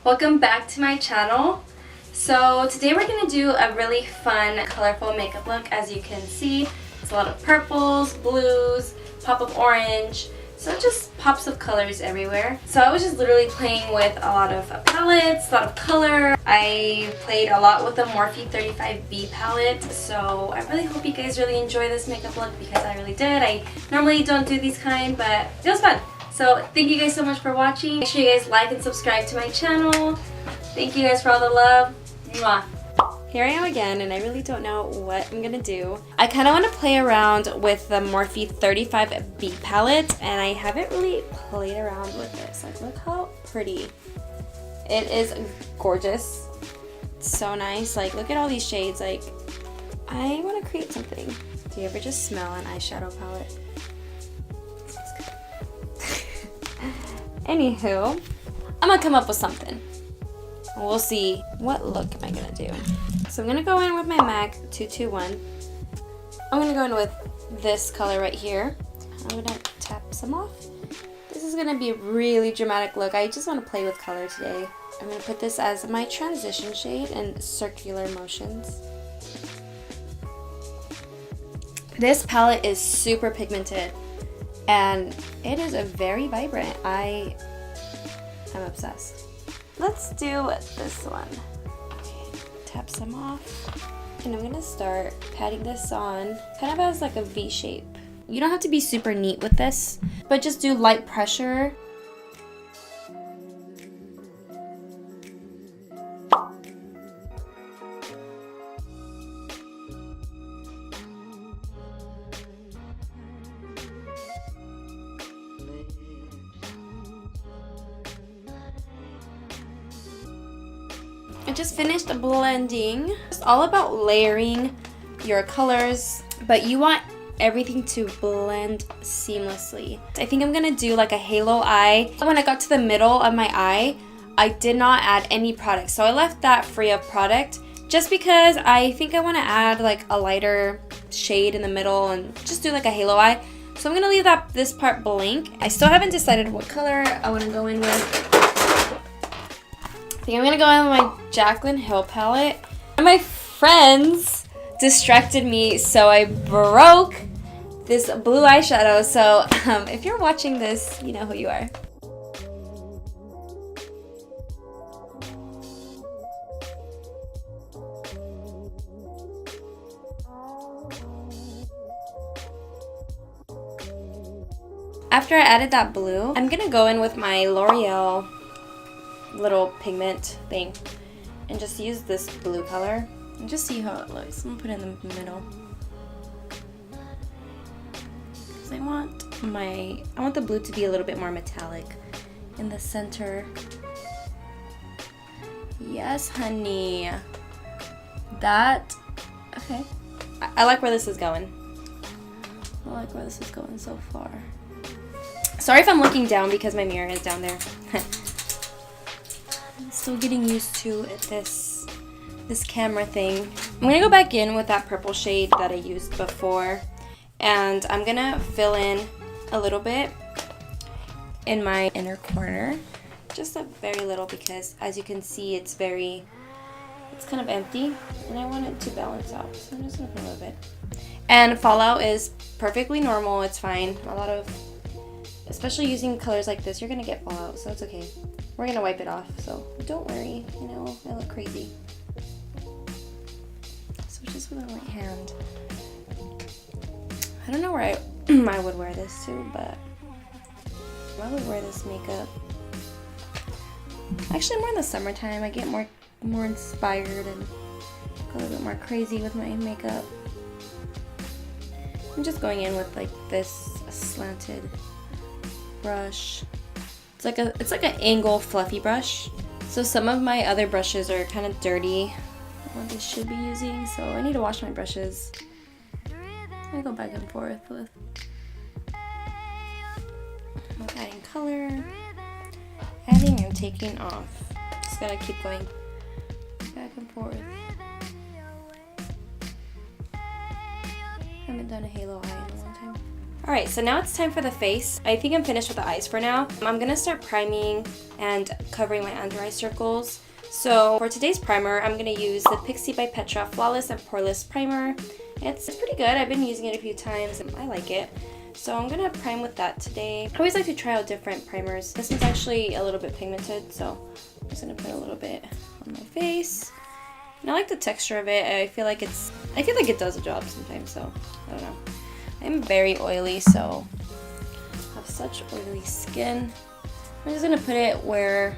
Welcome back to my channel. So today we're going to do a really fun, colorful makeup look. As you can see, it's a lot of purples, blues, pop of orange, so just pops of colors everywhere. So I was just literally playing with a lot of palettes, a lot of color. I played a lot with the Morphe 35B palette, so I really hope you guys really enjoy this makeup look because I really did. I normally don't do these kind, but it was fun. So thank you guys so much for watching. Make sure you guys like and subscribe to my channel. Thank you guys for all the love. Mwah. Here I am again, and I really don't know what I'm gonna do. I kind of want to play around with the Morphe 35B palette, and I haven't really played around with this. Like, look how pretty. It is gorgeous. It's so nice. Like, look at all these shades. Like, I want to create something. Do you ever just smell an eyeshadow palette? Anywho, I'm gonna come up with something. We'll see what look am I gonna do. So I'm gonna go in with my MAC 221. I'm gonna go in with this color right here. I'm gonna tap some off. This is gonna be a really dramatic look. I just want to play with color today. I'm gonna put this as my transition shade in circular motions. This palette is super pigmented and it is a very vibrant. I'm obsessed. Let's do this one. Okay, tap some off. And I'm gonna start patting this on, kind of as like a V shape. You don't have to be super neat with this, but just do light pressure. I just finished blending. It's all about layering your colors, but you want everything to blend seamlessly. I think I'm gonna do like a halo eye. When I got to the middle of my eye, I did not add any product, so I left that free of product just because I think I want to add like a lighter shade in the middle and just do like a halo eye. So I'm gonna leave this part blank. I still haven't decided what color I want to go in with. I think I'm gonna go in with my Jaclyn Hill palette. And my friends distracted me, so I broke this blue eyeshadow. So if you're watching this, you know who you are. After I added that blue, I'm gonna go in with my L'Oreal little pigment thing and just use this blue color and just see how it looks. I'm gonna put it in the middle because I want the blue to be a little bit more metallic in the center. Yes, honey. Okay. I like where this is going. I like where this is going so far. Sorry if I'm looking down because my mirror is down there. Still getting used to this camera thing. I'm gonna go back in with that purple shade that I used before, and I'm gonna fill in a little bit in my inner corner, just a very little, because as you can see it's kind of empty and I want it to balance out, so I'm just gonna put a little bit. And fallout is perfectly normal, it's fine. Especially using colors like this, you're gonna get fallout, so it's okay. We're gonna wipe it off, so don't worry, you know, I look crazy. So just with a light hand. I don't know where I would wear this to, but I would wear this makeup. Actually, more in the summertime, I get more inspired and go a little bit more crazy with my makeup. I'm just going in with like this slanted brush. It's like an angle fluffy brush. So some of my other brushes are kind of dirty, what I should be using, so I need to wash my brushes. I go back and forth with adding color, adding and taking off. Just gotta keep going back and forth. I haven't done a halo eye in a long time. Alright, so now it's time for the face. I think I'm finished with the eyes for now. I'm gonna start priming and covering my under eye circles. So for today's primer, I'm gonna use the Pixi by Petra Flawless and Poreless Primer. It's pretty good. I've been using it a few times and I like it. So I'm gonna prime with that today. I always like to try out different primers. This one's actually a little bit pigmented, so I'm just gonna put a little bit on my face. And I like the texture of it. I feel like it does the job sometimes, so I don't know. I'm very oily, so I have such oily skin. I'm just gonna put it where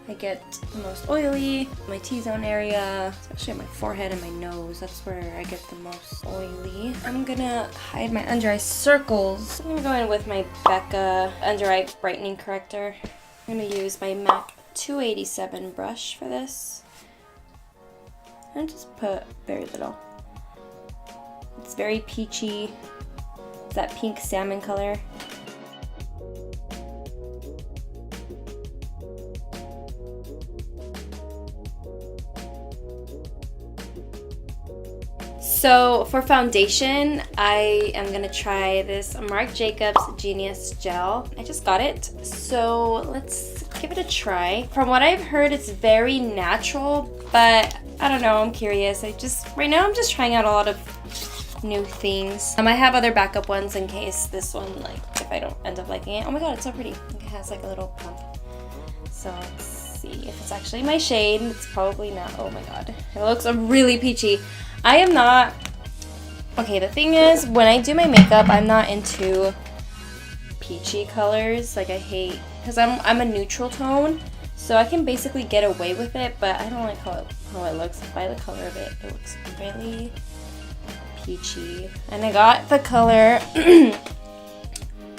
I get the most oily, my T-zone area, especially on my forehead and my nose. That's where I get the most oily. I'm gonna hide my under eye circles. I'm gonna go in with my Becca under eye brightening corrector. I'm gonna use my MAC 287 brush for this. And just put very little. It's very peachy. It's that pink salmon color. So for foundation, I am gonna try this Marc Jacobs Genius Gel. I just got it, so let's give it a try. From what I've heard, it's very natural, but I don't know, I'm curious. Right now I'm just trying out a lot of new things. I have other backup ones in case this one, like, if I don't end up liking it. Oh my god, it's so pretty. It has like a little pump. So let's see if it's actually my shade. It's probably not. Oh my god, it looks really peachy. I am not, okay, the thing is, when I do my makeup, I'm not into peachy colors. Like, I hate, because I'm a neutral tone, so I can basically get away with it, but I don't like how it looks. By the color of it, it looks really peachy. And I got the color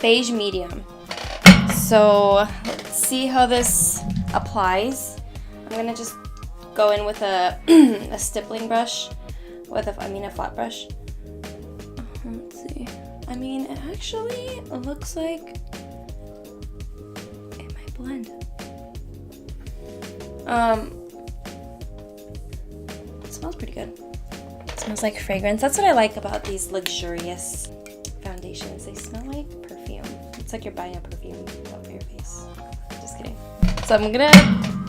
Beige Medium. So let's see how this applies. I'm gonna just go in with a stippling brush. A flat brush. Let's see. I mean, it actually looks like it might blend. It smells pretty good. It smells like fragrance. That's what I like about these luxurious foundations. They smell like perfume. It's like you're buying a perfume for your face. Just kidding. So I'm gonna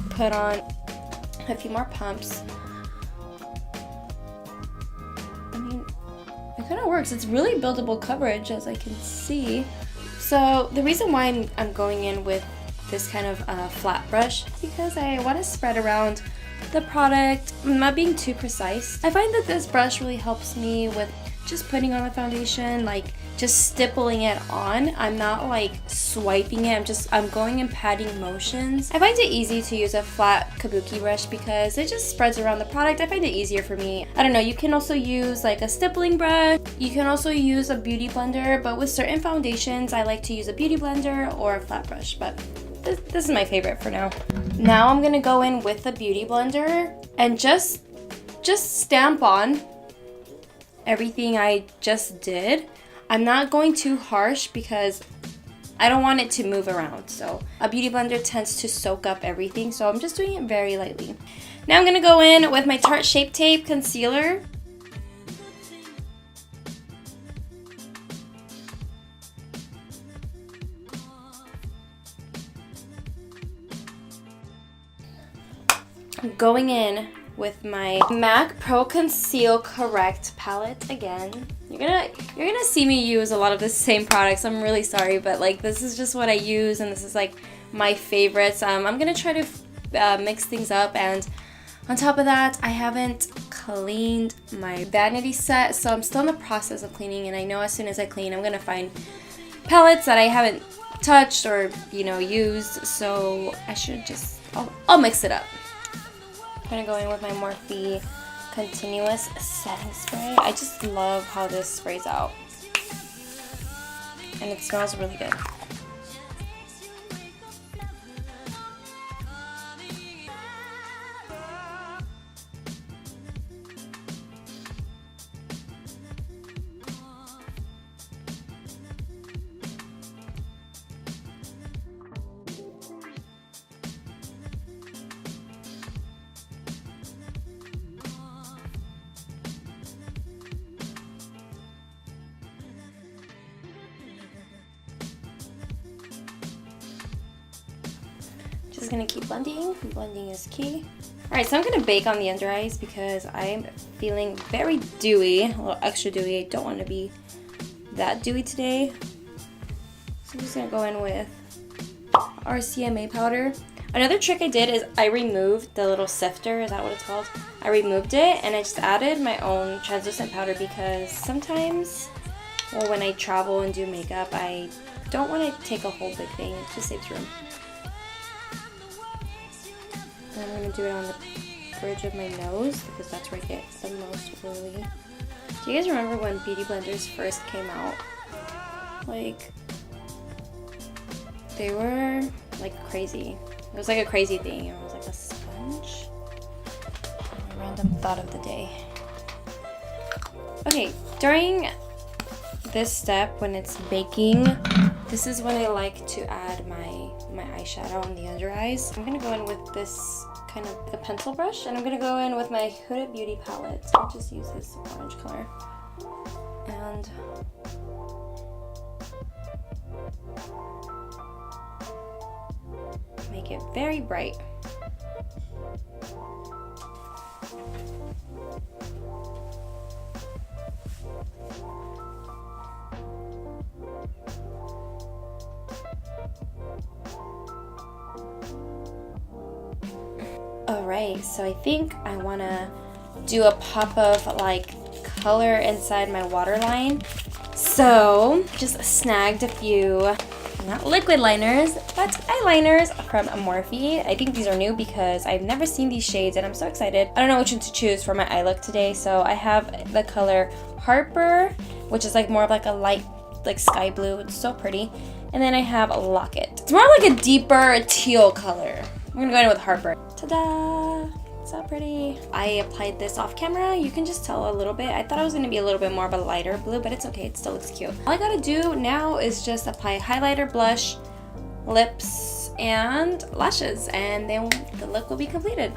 put on a few more pumps. It kind of works. It's really buildable coverage, as I can see. So the reason why I'm going in with this kind of flat brush is because I want to spread around the product. I'm not being too precise. I find that this brush really helps me with just putting on the foundation, like just stippling it on. I'm not like swiping it. I'm going in patting motions. I find it easy to use a flat kabuki brush because it just spreads around the product. I find it easier for me. I don't know, you can also use like a stippling brush. You can also use a beauty blender, but with certain foundations, I like to use a beauty blender or a flat brush, but this is my favorite for now. Now I'm gonna go in with the beauty blender and just stamp on everything I just did. I'm not going too harsh because I don't want it to move around. So a beauty blender tends to soak up everything, so I'm just doing it very lightly. Now I'm gonna go in with my Tarte Shape Tape Concealer. I'm going in with my MAC Pro Conceal Correct palette again. You're gonna see me use a lot of the same products. I'm really sorry, but like this is just what I use, and this is like my favorites. I'm gonna try to mix things up, and on top of that, I haven't cleaned my vanity set, so I'm still in the process of cleaning. And I know as soon as I clean, I'm gonna find palettes that I haven't touched or used. So I should I'll mix it up. I'm gonna go in with my Morphe Continuous Setting Spray. I just love how this sprays out. And it smells really good. Just gonna keep blending. Blending is key. Alright, so I'm gonna bake on the under eyes because I'm feeling very dewy, a little extra dewy. I don't want to be that dewy today. So I'm just gonna go in with our CMA powder. Another trick I did is I removed the little sifter, is that what it's called? I removed it and I just added my own translucent powder because sometimes, well, when I travel and do makeup, I don't want to take a whole big thing. It just saves room. And I'm going to do it on the bridge of my nose because that's where I get the most oily. Do you guys remember when beauty blenders first came out? Like, they were like crazy. It was like a crazy thing. It was like a sponge. A random thought of the day. Okay, during this step when it's baking, this is when I like to add my eyeshadow on the under eyes. I'm gonna go in with this kind of the pencil brush, and I'm gonna go in with my Huda Beauty palette. So I'll just use this orange color. And make it very bright. Alright, so I think I want to do a pop of like color inside my waterline. So just snagged a few, not liquid liners, but eyeliners from Morphe. I think these are new because I've never seen these shades and I'm so excited. I don't know which one to choose for my eye look today. So I have the color Harper, which is like more of like a light like sky blue. It's so pretty. And then I have a Locket. It's more like a deeper teal color. I'm gonna go in with Harper. Ta-da! So pretty. I applied this off camera. You can just tell a little bit. I thought it was gonna be a little bit more of a lighter blue, but it's okay. It still looks cute. All I gotta do now is just apply highlighter, blush, lips, and lashes, and then the look will be completed.